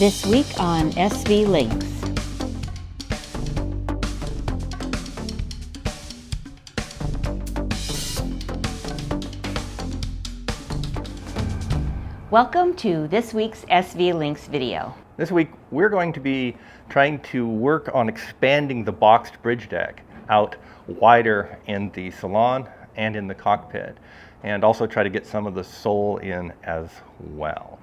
This week on SV Lynx. Welcome to this week's SV Lynx video. This week we're going to be trying to work on expanding the boxed bridge deck out wider in the salon and in the cockpit, and also try to get some of the sole in as well.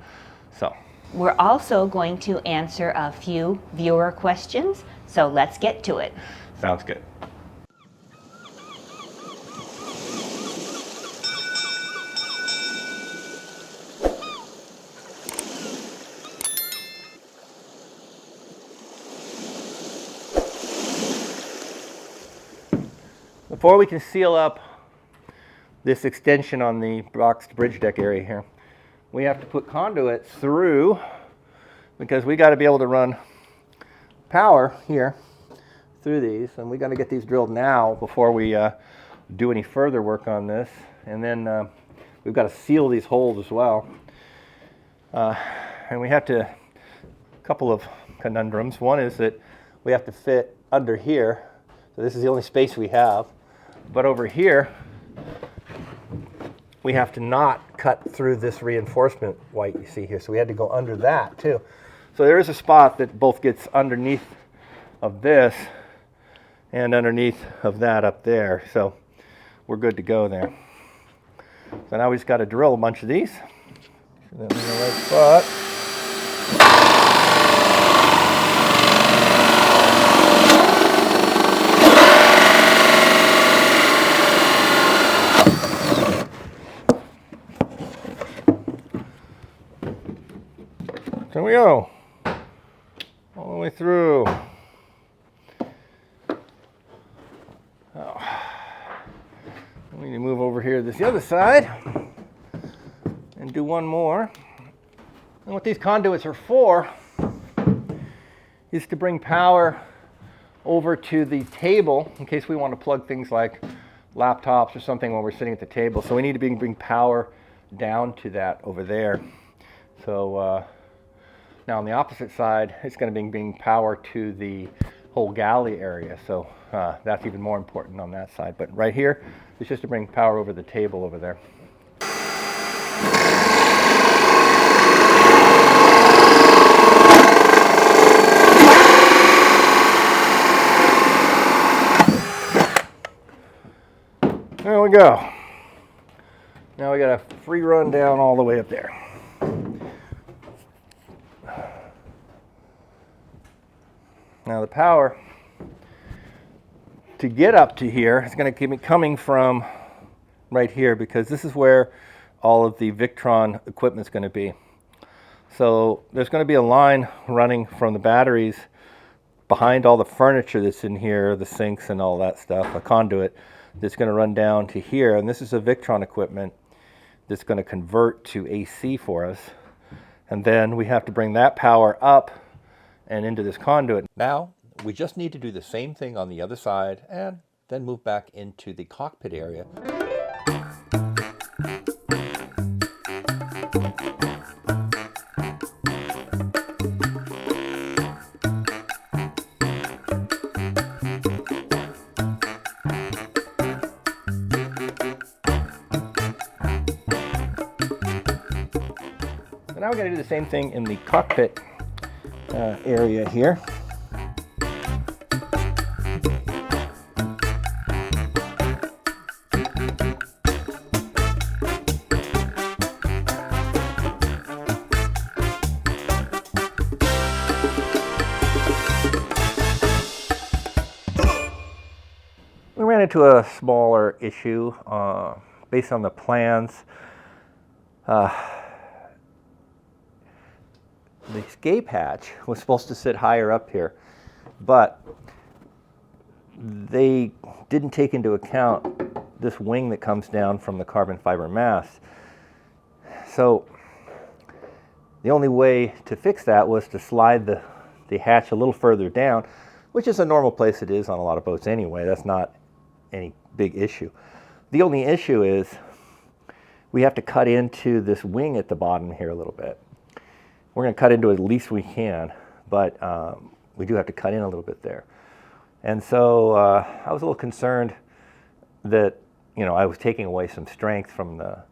So we're also going to answer a few viewer questions, so let's get to it. Sounds good. Before we can seal up this extension on the boxed bridge deck area here, we have to put conduits through, because we got to be able to run power here through these, and we got to get these drilled now before we do any further work on this. And then we've got to seal these holes as well. And we have to, a couple of conundrums. One is that we have to fit under here, so this is the only space we have. But over here, we have to not cut through this reinforcement white you see here. So we had to go under that too. So there is a spot that both gets underneath of this and underneath of that up there. So we're good to go there. So now we just got to drill a bunch of these. Get them in the right spot. There we go, all the way through. Oh. We need to move over here to this other side and do one more. And what these conduits are for is to bring power over to the table in case we want to plug things like laptops or something when we're sitting at the table. So we need to bring power down to that over there. So now on the opposite side, it's going to be bringing power to the whole galley area, so that's even more important on that side. But right here, it's just to bring power over the table over there. There we go. Now we got a free run down all the way up there. Now the power to get up to here is going to keep it coming from right here, because this is where all of the Victron equipment is going to be. So there's going to be a line running from the batteries behind all the furniture that's in here, the sinks and all that stuff, a conduit that's going to run down to here. And this is a Victron equipment that's going to convert to AC for us. And then we have to bring that power up and into this conduit. Now, we just need to do the same thing on the other side and then move back into the cockpit area. So now we're going to do the same thing in the cockpit area here. We ran into a smaller issue based on the plans. The escape hatch was supposed to sit higher up here, but they didn't take into account this wing that comes down from the carbon fiber mast. So the only way to fix that was to slide the hatch a little further down, which is a normal place it is on a lot of boats anyway. That's not any big issue. The only issue is we have to cut into this wing at the bottom here a little bit. we're going to cut into it at least we can, but we do have to cut in a little bit there. And so I was a little concerned that, you know, I was taking away some strength from the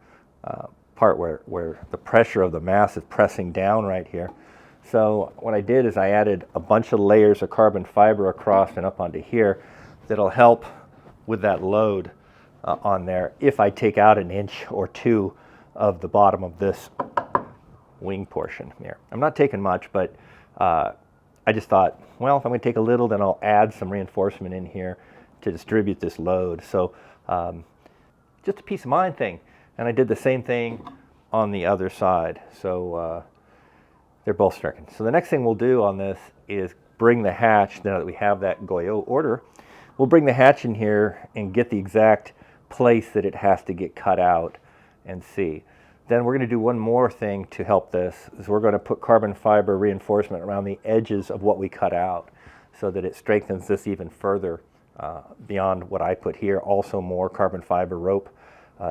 part where the pressure of the mass is pressing down right here. So what I did is I added a bunch of layers of carbon fiber across and up onto here that'll help with that load on there if I take out an inch or two of the bottom of this wing portion here. I'm not taking much, but I just thought, well, if I'm going to take a little, then I'll add some reinforcement in here to distribute this load. So just a peace of mind thing. And I did the same thing on the other side. So they're both stricken. So the next thing we'll do on this is bring the hatch, now that we have that Goyot order, we'll bring the hatch in here and get the exact place that it has to get cut out and see. Then we're going to do one more thing to help this, is we're going to put carbon fiber reinforcement around the edges of what we cut out so that it strengthens this even further beyond what I put here. Also more carbon fiber rope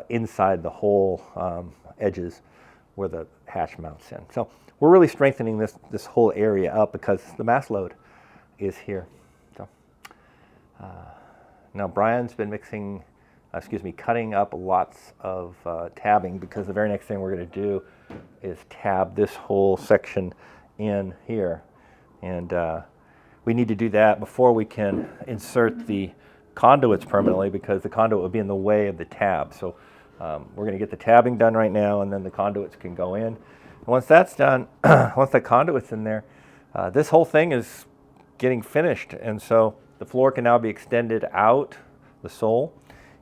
inside the whole edges where the hatch mounts in. So we're really strengthening this whole area up because the mass load is here. So now Brian's been cutting up lots of tabbing, because the very next thing we're going to do is tab this whole section in here. And we need to do that before we can insert the conduits permanently, because the conduit will be in the way of the tab. So we're going to get the tabbing done right now, and then the conduits can go in. And once that's done, once the conduit's in there, this whole thing is getting finished. And so the floor can now be extended out, the sole,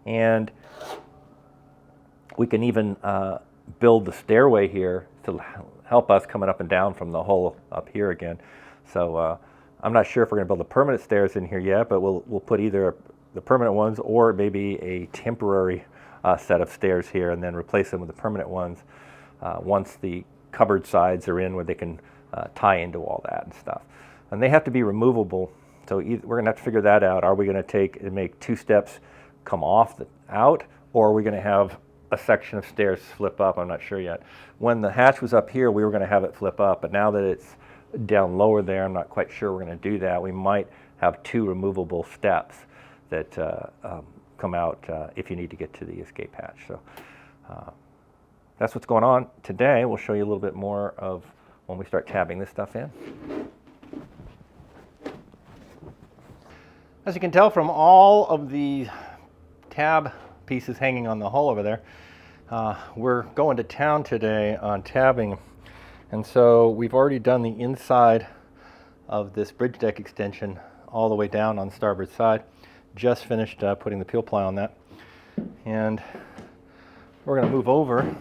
and we can even build the stairway here to help us coming up and down from the hole up here again. So I'm not sure if we're going to build the permanent stairs in here yet, but we'll put either the permanent ones or maybe a temporary set of stairs here, and then replace them with the permanent ones once the cupboard sides are in, where they can tie into all that and stuff. And they have to be removable, so we're going to have to figure that out. Are we going to make two steps come off out, or are we going to have a section of stairs flip up? I'm not sure yet. When the hatch was up here, we were going to have it flip up, but now that it's down lower there, I'm not quite sure we're going to do that. We might have two removable steps that come out if you need to get to the escape hatch. So that's what's going on today. We'll show you a little bit more of when we start tabbing this stuff in. As you can tell from all of the tab pieces hanging on the hull over there, we're going to town today on tabbing. And so we've already done the inside of this bridge deck extension all the way down on the starboard side. Just finished putting the peel ply on that. And we're going to move over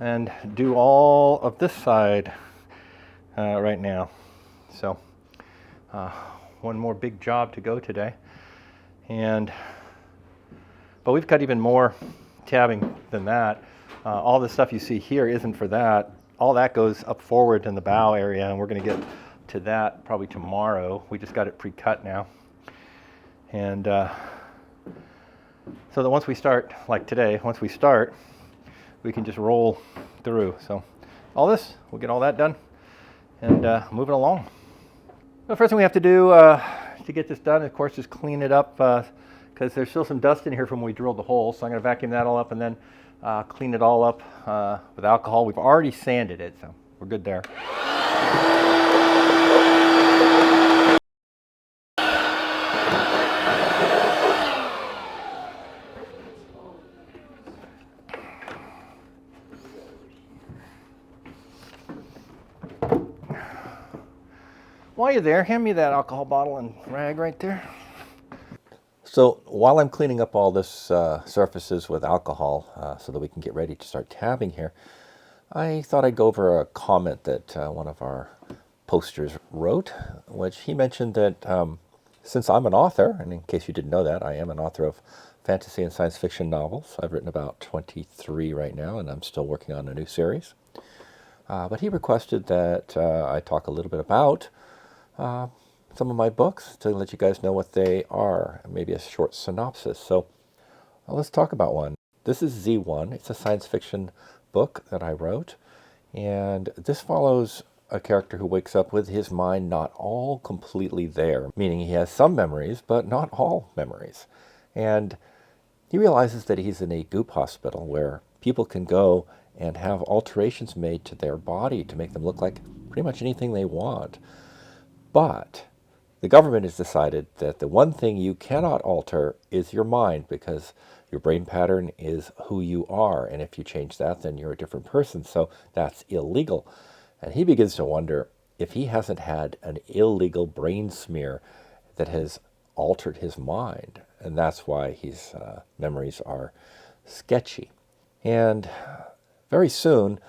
and do all of this side right now. So one more big job to go today. But we've cut even more tabbing than that. All the stuff you see here isn't for that. All that goes up forward in the bow area, and we're going to get to that probably tomorrow. We just got it pre-cut now. And so that once we start, like today, we can just roll through. So all this, we'll get all that done and move it along. The first thing we have to do to get this done, of course, is clean it up, because there's still some dust in here from when we drilled the hole. So I'm going to vacuum that all up and then clean it all up with alcohol. We've already sanded it, so we're good there. While you're there, hand me that alcohol bottle and rag right there. So while I'm cleaning up all this surfaces with alcohol so that we can get ready to start tabbing here, I thought I'd go over a comment that one of our posters wrote, which he mentioned that since I'm an author, and in case you didn't know that, I am an author of fantasy and science fiction novels. I've written about 23 right now, and I'm still working on a new series. But he requested that I talk a little bit about some of my books to let you guys know what they are, maybe a short synopsis. So let's talk about one. This is Z1. It's a science fiction book that I wrote, And this follows a character who wakes up with his mind not all completely there, meaning he has some memories, but not all memories. And he realizes that he's in a goop hospital where people can go and have alterations made to their body to make them look like pretty much anything they want. But the government has decided that the one thing you cannot alter is your mind, because your brain pattern is who you are. And if you change that, then you're a different person. So that's illegal. And he begins to wonder if he hasn't had an illegal brain smear that has altered his mind. And that's why his memories are sketchy. And very soon,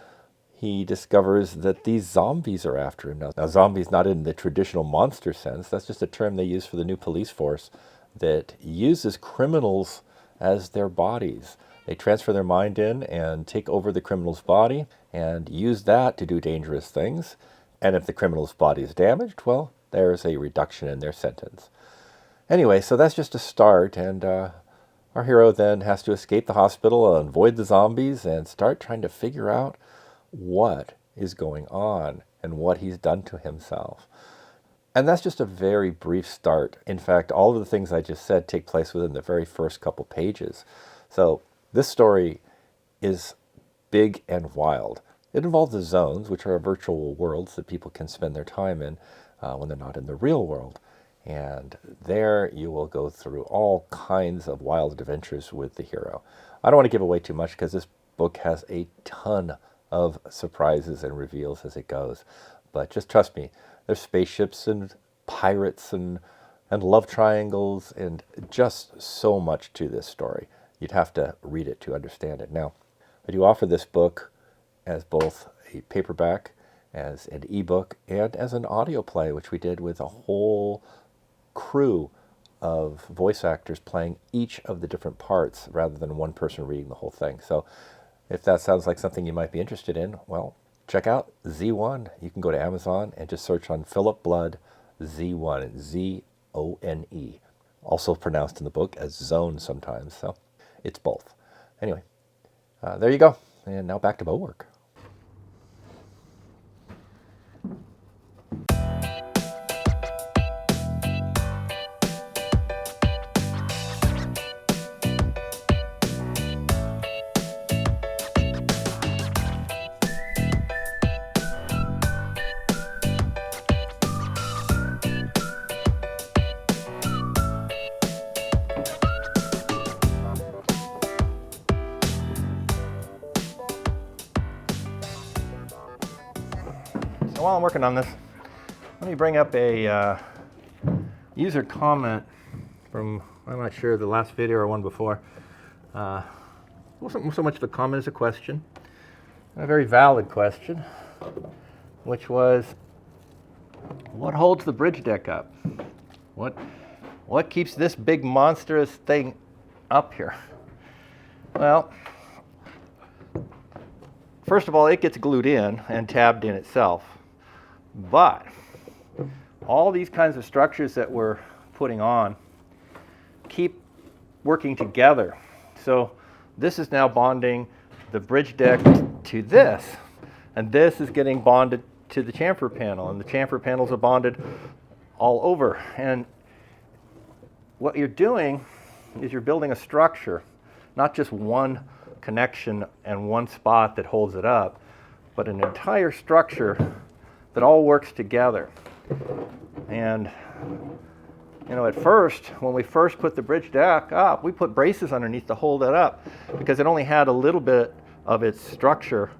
he discovers that these zombies are after him. Now, zombies not in the traditional monster sense. That's just a term they use for the new police force that uses criminals as their bodies. They transfer their mind in and take over the criminal's body and use that to do dangerous things. And if the criminal's body is damaged, well, there's a reduction in their sentence. Anyway, so that's just a start, and our hero then has to escape the hospital and avoid the zombies and start trying to figure out what is going on and what he's done to himself. And that's just a very brief start. In fact, all of the things I just said take place within the very first couple pages. So this story is big and wild. It involves the zones, which are virtual worlds that people can spend their time in when they're not in the real world. And there you will go through all kinds of wild adventures with the hero. I don't want to give away too much because this book has a ton of surprises and reveals as it goes. But just trust me, there's spaceships and pirates and love triangles and just so much to this story. You'd have to read it to understand it. Now, I do offer this book as both a paperback, as an ebook, and as an audio play, which we did with a whole crew of voice actors playing each of the different parts rather than one person reading the whole thing. So if that sounds like something you might be interested in, well, check out Z1. You can go to Amazon and just search on Philip Blood Z1, Z-O-N-E. Also pronounced in the book as Zone sometimes, so it's both. Anyway, there you go. And now back to bow work. So while I'm working on this, let me bring up a user comment from, I'm not sure, the last video or one before. It wasn't so much of a comment as a question, a very valid question, which was, what holds the bridge deck up? What keeps this big monstrous thing up here? Well, first of all, it gets glued in and tabbed in itself. But all these kinds of structures that we're putting on keep working together. So this is now bonding the bridge deck to this, and this is getting bonded to the chamfer panel, and the chamfer panels are bonded all over. And what you're doing is you're building a structure, not just one connection and one spot that holds it up, but an entire structure that all works together. And you know, at first, when we first put the bridge deck up, we put braces underneath to hold it up because it only had a little bit of its structure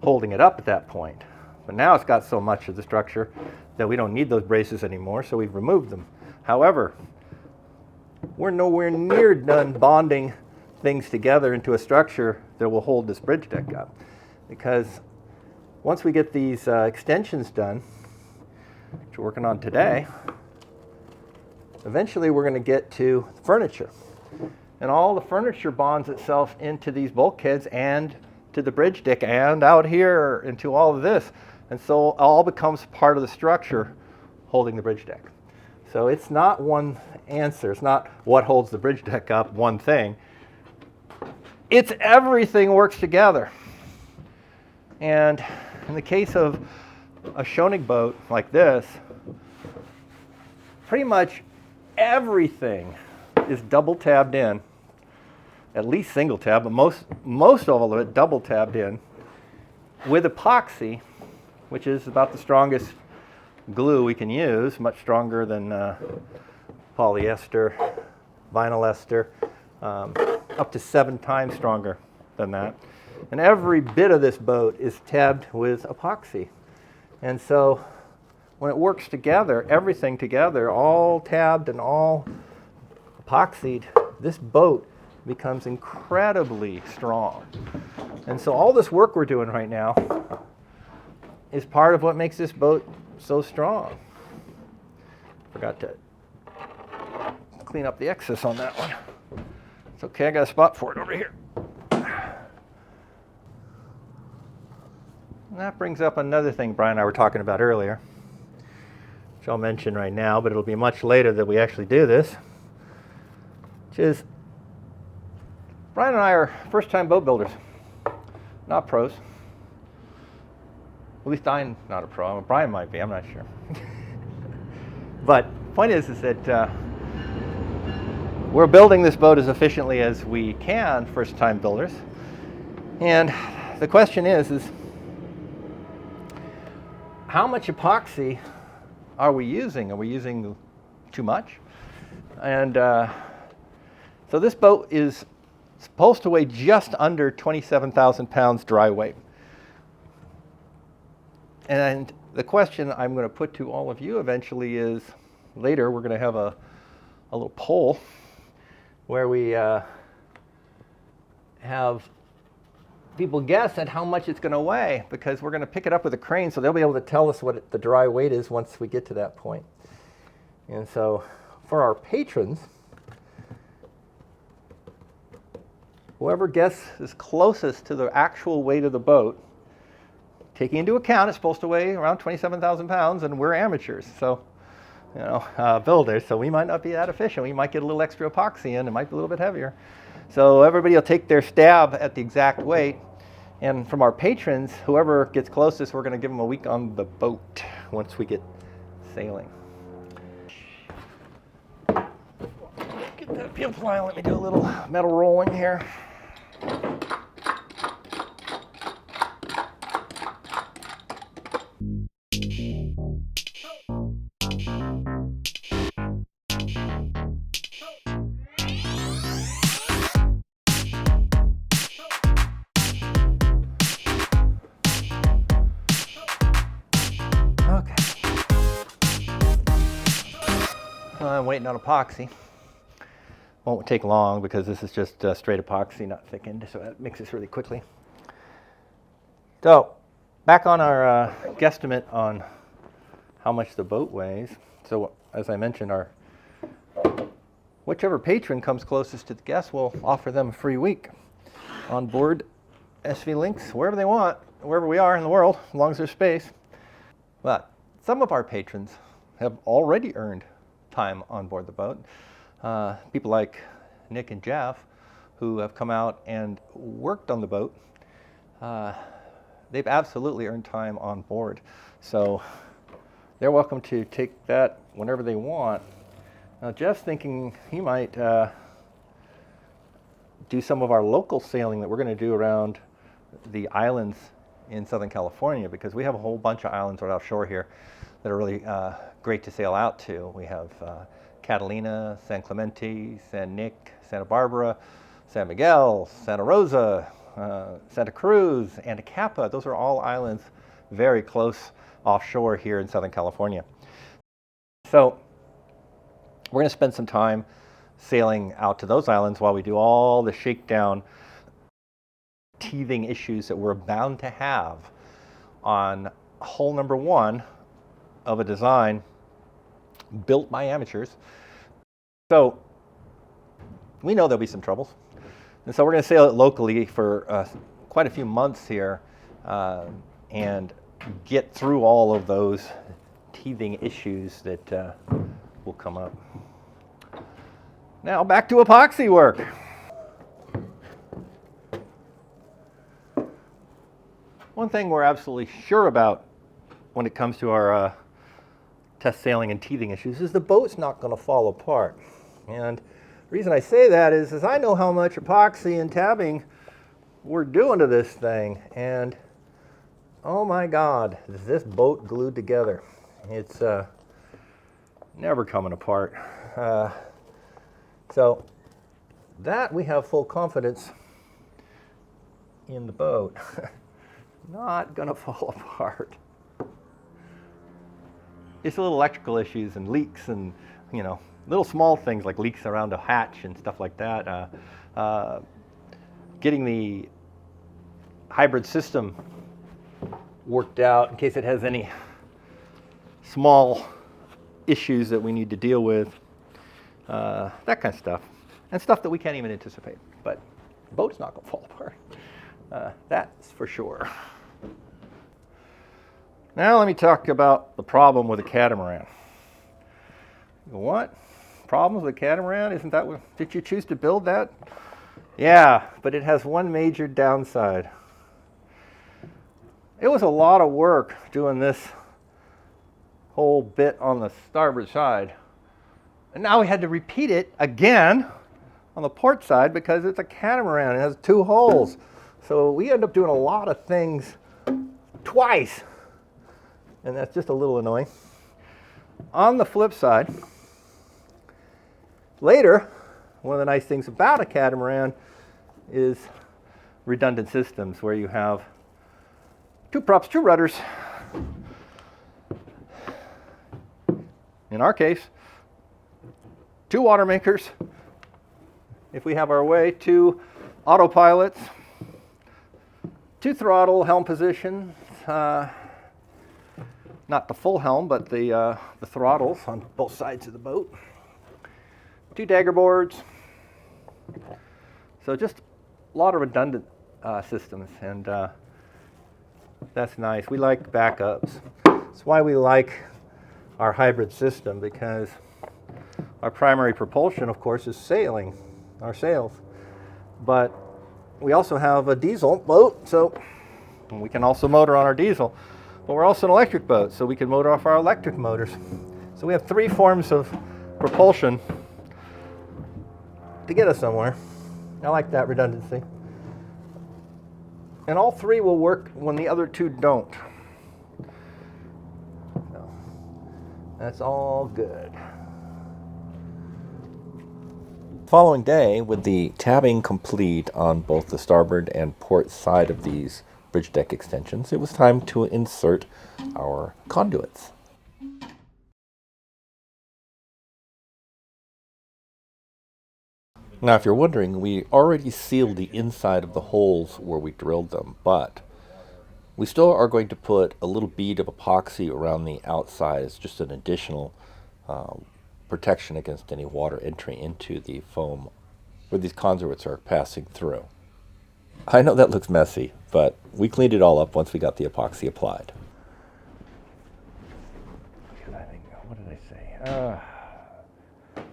holding it up at that point. But now it's got so much of the structure that we don't need those braces anymore, so we've removed them. However, we're nowhere near done bonding things together into a structure that will hold this bridge deck up, because once we get these extensions done, which we're working on today, eventually we're going to get to furniture. And all the furniture bonds itself into these bulkheads and to the bridge deck and out here into all of this. And so it all becomes part of the structure holding the bridge deck. So it's not one answer. It's not what holds the bridge deck up, one thing. It's everything works together. And In the case of a Schoening boat like this, pretty much everything is double tabbed in, at least single tab, but most all of it double tabbed in with epoxy, which is about the strongest glue we can use, much stronger than polyester, vinyl ester, up to 7 times stronger than that. And every bit of this boat is tabbed with epoxy. And so when it works together, everything together, all tabbed and all epoxied, this boat becomes incredibly strong. And so all this work we're doing right now is part of what makes this boat so strong. Forgot to clean up the excess on that one. It's okay, I got a spot for it over here. And that brings up another thing Brian and I were talking about earlier, which I'll mention right now, but it'll be much later that we actually do this, which is Brian and I are first-time boat builders, not pros. At least I'm not a pro. Brian might be, I'm not sure. But the point is that we're building this boat as efficiently as we can, first-time builders. And the question is how much epoxy are we using? Are we using too much? And so this boat is supposed to weigh just under 27,000 pounds dry weight. And the question I'm going to put to all of you eventually is, later we're going to have a little poll where we have people guess at how much it's going to weigh, because we're going to pick it up with a crane, so they'll be able to tell us what the dry weight is once we get to that point. And so for our patrons, whoever guesses closest to the actual weight of the boat, taking into account it's supposed to weigh around 27,000 pounds, and we're amateurs, so builders, so we might not be that efficient. We might get a little extra epoxy in, it might be a little bit heavier. So everybody will take their stab at the exact weight, and from our patrons, whoever gets closest, we're going to give them a week on the boat once we get sailing. Get that peel fly, let me do a little metal rolling here. I'm waiting on epoxy. Won't take long because this is just straight epoxy, not thickened, so that mixes really quickly. So, back on our guesstimate on how much the boat weighs. So, as I mentioned, whichever patron comes closest to the guess, we'll offer them a free week on board SV Lynx, wherever they want, wherever we are in the world, as long as there's space. But some of our patrons have already earned time on board the boat. People like Nick and Jeff, who have come out and worked on the boat, they've absolutely earned time on board. So they're welcome to take that whenever they want. Now Jeff's thinking he might do some of our local sailing that we're going to do around the islands in Southern California, because we have a whole bunch of islands right offshore here that are really great to sail out to. We have Catalina, San Clemente, San Nick, Santa Barbara, San Miguel, Santa Rosa, Santa Cruz, Anacapa. Those are all islands very close offshore here in Southern California. So we're going to spend some time sailing out to those islands while we do all the shakedown teething issues that we're bound to have on hull number 1 of a design built by amateurs. So we know there'll be some troubles. And so we're going to sail it locally for quite a few months here and get through all of those teething issues that will come up. Now back to epoxy work. One thing we're absolutely sure about when it comes to our test sailing and teething issues is the boat's not going to fall apart. And the reason I say that is I know how much epoxy and tabbing we're doing to this thing, and oh my God, is this boat glued together. It's never coming apart. So that we have full confidence in the boat. Not gonna fall apart. It's little electrical issues and leaks and, you know, little small things like leaks around a hatch and stuff like that. Getting the hybrid system worked out in case it has any small issues that we need to deal with. That kind of stuff. And stuff that we can't even anticipate. But the boat's not gonna fall apart. That's for sure. Now let me talk about the problem with a catamaran. What? Problems with a catamaran? Isn't that what, did you choose to build that? Yeah, but it has one major downside. It was a lot of work doing this whole bit on the starboard side. And now we had to repeat it again on the port side because it's a catamaran. It has 2 holes. So we end up doing a lot of things twice. And that's just a little annoying. On the flip side, later, one of the nice things about a catamaran is redundant systems where you have 2 props, 2 rudders. In our case, 2 water makers. If we have our way, 2 autopilots, 2 throttle helm positions. Not the full helm, but the throttles on both sides of the boat. 2 dagger boards. So just a lot of redundant systems, and that's nice. We like backups. That's why we like our hybrid system, because our primary propulsion, of course, is sailing, our sails. But we also have a diesel boat, so we can also motor on our diesel. But we're also an electric boat, so we can motor off our electric motors. So we have 3 forms of propulsion to get us somewhere. I like that redundancy. And all 3 will work when the other 2 don't. So that's all good. Following day, with the tabbing complete on both the starboard and port side of these bridge deck extensions, it was time to insert our conduits. Now, if you're wondering, we already sealed the inside of the holes where we drilled them, but we still are going to put a little bead of epoxy around the outside as just an additional protection against any water entry into the foam where these conduits are passing through. I know that looks messy, but we cleaned it all up once we got the epoxy applied. What did I say?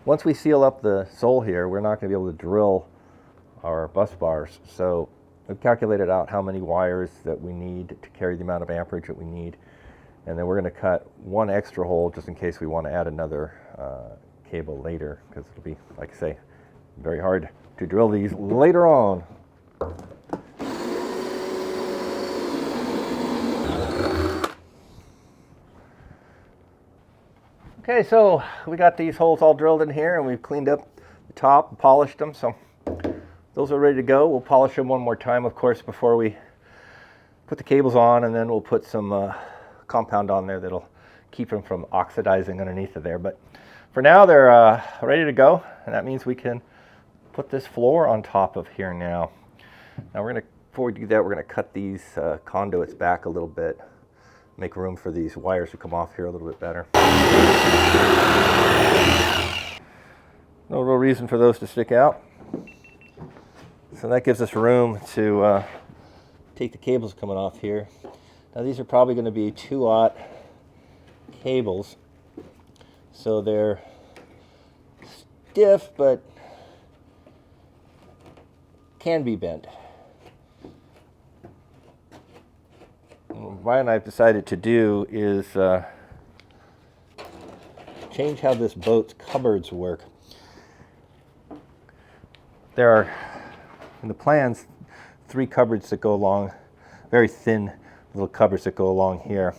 Once we seal up the sole here, we're not going to be able to drill our bus bars. So we've calculated out how many wires that we need to carry the amount of amperage that we need. And then we're going to cut 1 extra hole just in case we want to add another cable later, because it'll be, like I say, very hard to drill these later on. Okay, so we got these holes all drilled in here, and we've cleaned up the top and polished them, so those are ready to go. We'll polish them one more time, of course, before we put the cables on, and then we'll put some compound on there that'll keep them from oxidizing underneath of there. But for now, they're ready to go, and that means we can put this floor on top of here now. Now before we do that, we're gonna cut these conduits back a little bit, make room for these wires to come off here a little bit better. No real reason for those to stick out. So that gives us room to take the cables coming off here. Now these are probably going to be 2-aught cables, so they're stiff but can be bent. Brian and I have decided to do is change how this boat's cupboards work. There are, in the plans, 3 cupboards that go along, very thin little cupboards that go along here,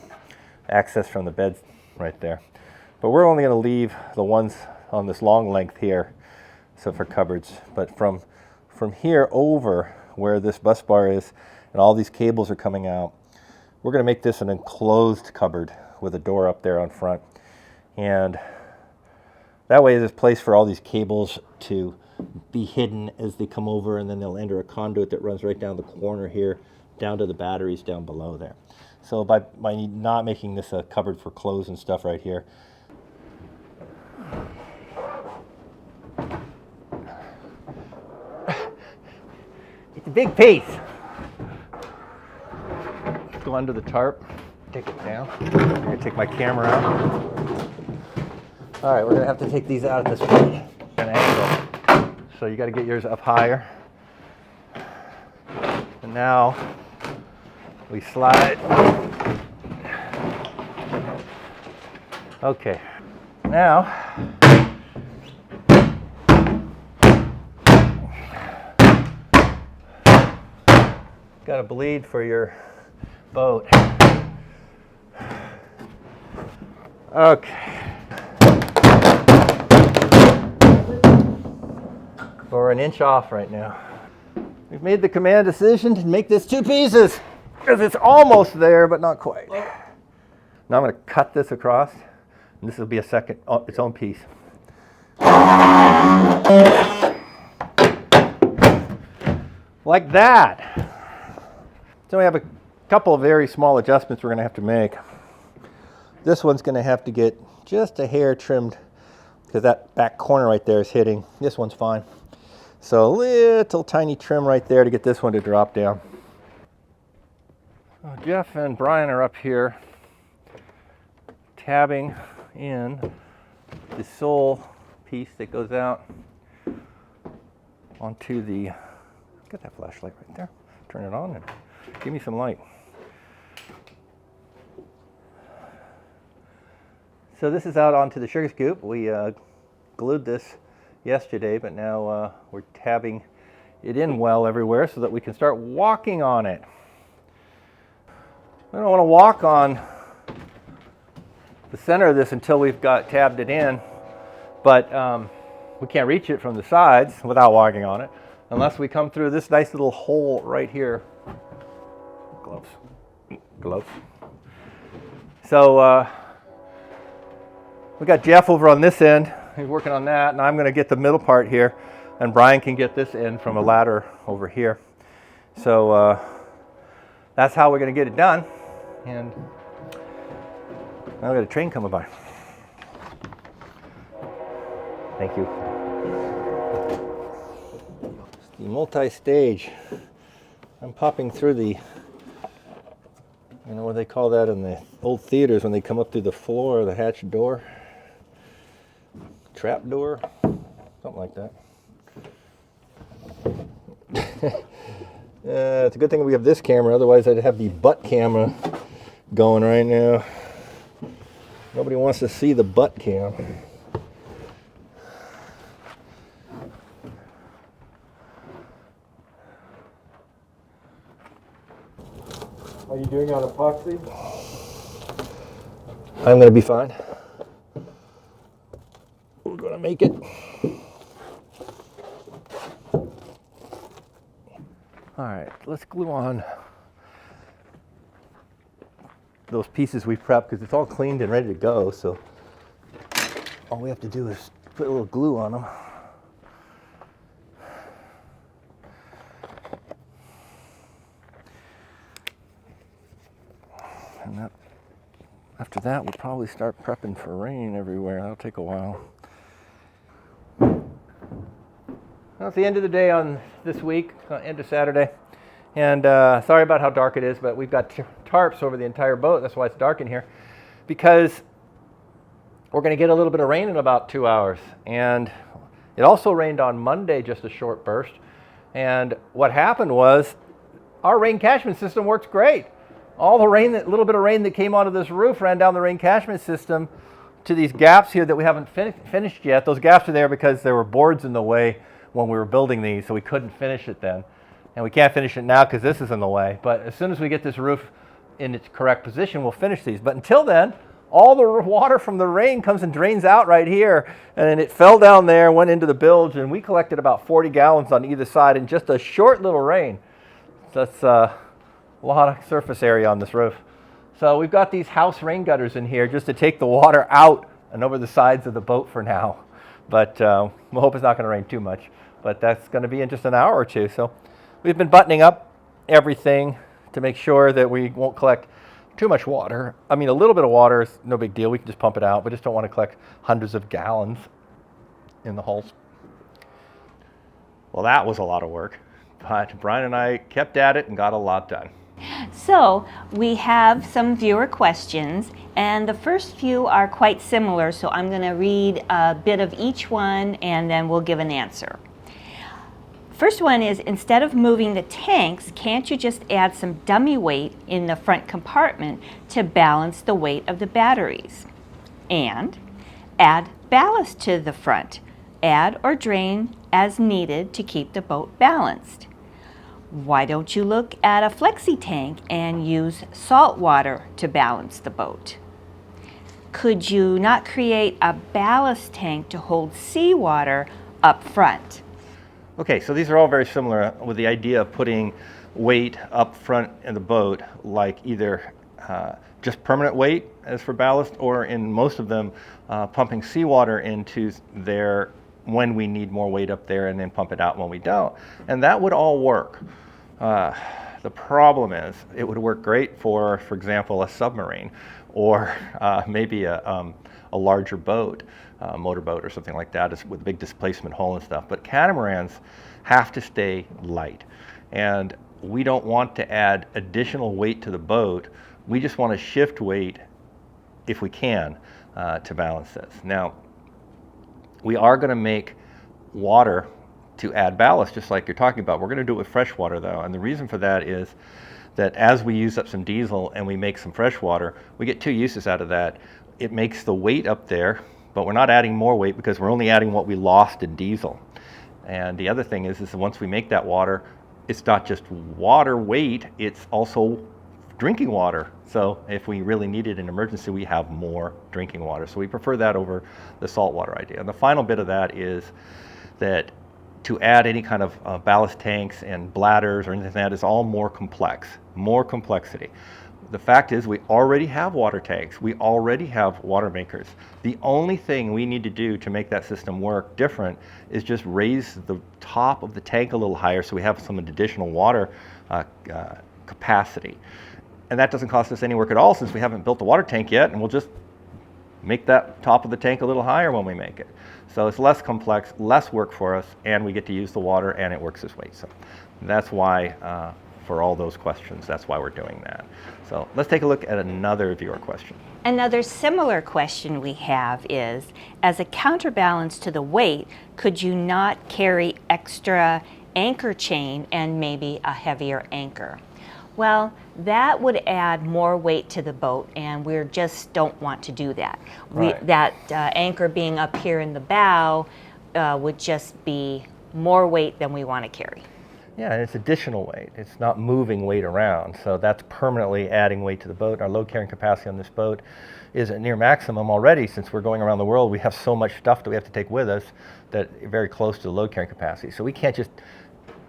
access from the bed right there. But we're only going to leave the ones on this long length here, so for cupboards. But from here over where this bus bar is and all these cables are coming out, we're going to make this an enclosed cupboard with a door up there on front. And that way there's place for all these cables to be hidden as they come over, and then they'll enter a conduit that runs right down the corner here, down to the batteries down below there. So by not making this a cupboard for clothes and stuff right here, it's a big piece. Go under the tarp, take it down. I'm gonna take my camera out. All right, we're gonna have to take these out at this point, an angle. So you gotta get yours up higher. And now we slide. Okay, now got a bleed for your boat. Okay. We're an inch off right now. We've made the command decision to make this 2 pieces because it's almost there, but not quite. Now I'm going to cut this across, and this will be its own piece. Like that. So we have a couple of very small adjustments we're going to have to make. This one's going to have to get just a hair trimmed because that back corner right there is hitting. This one's fine. So a little tiny trim right there to get this one to drop down. Jeff and Brian are up here tabbing in the sole piece that goes out onto the, get that flashlight right there, turn it on and give me some light. So this is out onto the sugar scoop. We glued this yesterday, but now we're tabbing it in well everywhere so that we can start walking on it. We don't want to walk on the center of this until we've got tabbed it in, but we can't reach it from the sides without walking on it unless we come through this nice little hole right here. Gloves. So we got Jeff over on this end. He's working on that, and I'm going to get the middle part here, and Brian can get this end from a ladder over here. So that's how we're going to get it done. And now we got a train coming by. Thank you. It's the multi-stage. I'm popping through the, you know what they call that in the old theaters when they come up through the floor of the hatch door? Trap door? Something like that. It's a good thing we have this camera, otherwise I'd have the butt camera going right now. Nobody wants to see the butt cam. Are you doing on epoxy? I'm going to be fine. We're going to make it. All right, let's glue on those pieces we prepped because it's all cleaned and ready to go. So all we have to do is put a little glue on them. And that, after that, we'll probably start prepping for rain everywhere. That'll take a while. Well, it's the end of the day on this week, end of Saturday. And sorry about how dark it is, but we've got tarps over the entire boat. That's why it's dark in here. Because we're going to get a little bit of rain in about 2 hours. And it also rained on Monday, just a short burst. And what happened was our rain catchment system works great. all the rain, that little bit of rain that came onto this roof ran down the rain catchment system to these gaps here that we haven't finished yet. Those gaps are there because there were boards in the way when we were building these, so we couldn't finish it then. And we can't finish it now because this is in the way. But as soon as we get this roof in its correct position, we'll finish these. But until then, all the water from the rain comes and drains out right here. And it fell down there, went into the bilge, and we collected about 40 gallons on either side in just a short little rain. So that's a lot of surface area on this roof. So we've got these house rain gutters in here just to take the water out and over the sides of the boat for now. But we'll hope it's not going to rain too much. But that's going to be in just an hour or two. So we've been buttoning up everything to make sure that we won't collect too much water. I mean, a little bit of water is no big deal. We can just pump it out. We just don't want to collect hundreds of gallons in the hulls. Well, that was a lot of work. But Brian and I kept at it and got a lot done. So we have some viewer questions, and the first few are quite similar, so I'm going to read a bit of each one and then we'll give an answer. First one is, instead of moving the tanks, can't you just add some dummy weight in the front compartment to balance the weight of the batteries? And add ballast to the front. Add or drain as needed to keep the boat balanced. Why don't you look at a flexi tank and use salt water to balance the boat? Could you not create a ballast tank to hold seawater up front? Okay, so these are all very similar with the idea of putting weight up front in the boat, like either just permanent weight as for ballast, or in most of them, pumping seawater into there when we need more weight up there and then pump it out when we don't. And that would all work. The problem is it would work great for example, a submarine or maybe a larger boat, motorboat or something like that with a big displacement hull and stuff. But catamarans have to stay light. And we don't want to add additional weight to the boat. We just want to shift weight, if we can, to balance this. Now, we are going to make water to add ballast, just like you're talking about. We're going to do it with fresh water, though. And the reason for that is that as we use up some diesel and we make some fresh water, we get two uses out of that. It makes the weight up there, but we're not adding more weight because we're only adding what we lost in diesel. And the other thing is that once we make that water, it's not just water weight, it's also drinking water. So if we really need it in emergency, we have more drinking water. So we prefer that over the saltwater idea. And the final bit of that is that to add any kind of ballast tanks and bladders or anything like that is all more complex, more complexity. The fact is we already have water tanks. We already have water makers. The only thing we need to do to make that system work different is just raise the top of the tank a little higher so we have some additional water capacity. And that doesn't cost us any work at all since we haven't built the water tank yet, and we'll just make that top of the tank a little higher when we make it. So it's less complex, less work for us, and we get to use the water, and it works this way. So that's why, for all those questions, that's why we're doing that. So let's take a look at another viewer question. Another similar question we have is, as a counterbalance to the weight, could you not carry extra anchor chain and maybe a heavier anchor? Well, that would add more weight to the boat, and we just don't want to do that. Right. That anchor being up here in the bow would just be more weight than we want to carry. Yeah, and it's additional weight. It's not moving weight around, so that's permanently adding weight to the boat. Our load carrying capacity on this boat is at near maximum already. Since we're going around the world, we have so much stuff that we have to take with us that very close to the load carrying capacity. So we can't just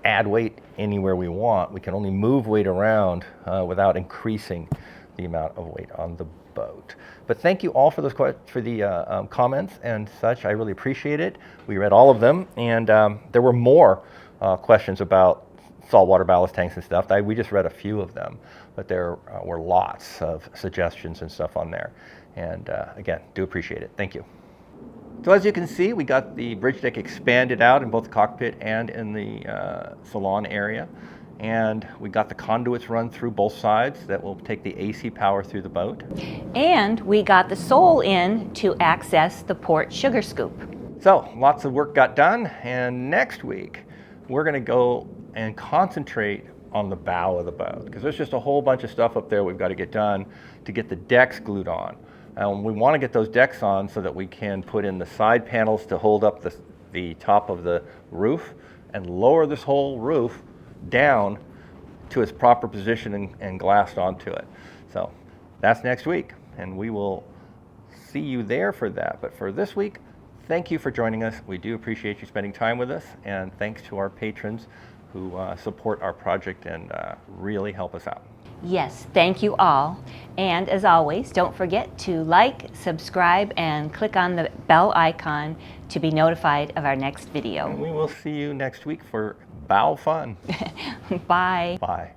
add weight anywhere we want. We can only move weight around without increasing the amount of weight on the boat. But thank you all for those comments and such. I really appreciate it. We read all of them, and there were more questions about saltwater ballast tanks and stuff. We just read a few of them, but there were lots of suggestions and stuff on there. And again, do appreciate it. Thank you. So as you can see, we got the bridge deck expanded out in both the cockpit and in the salon area. And we got the conduits run through both sides that will take the AC power through the boat. And we got the sole in to access the port sugar scoop. So lots of work got done, and next week we're going to go and concentrate on the bow of the boat, because there's just a whole bunch of stuff up there we've got to get done to get the decks glued on. And we want to get those decks on so that we can put in the side panels to hold up the top of the roof and lower this whole roof down to its proper position and glassed onto it. So that's next week, and we will see you there for that. But for this week, thank you for joining us. We do appreciate you spending time with us, and thanks to our patrons who support our project and really help us out. Yes, thank you all. And as always, don't forget to like, subscribe, and click on the bell icon to be notified of our next video. And we will see you next week for bow fun. Bye. Bye.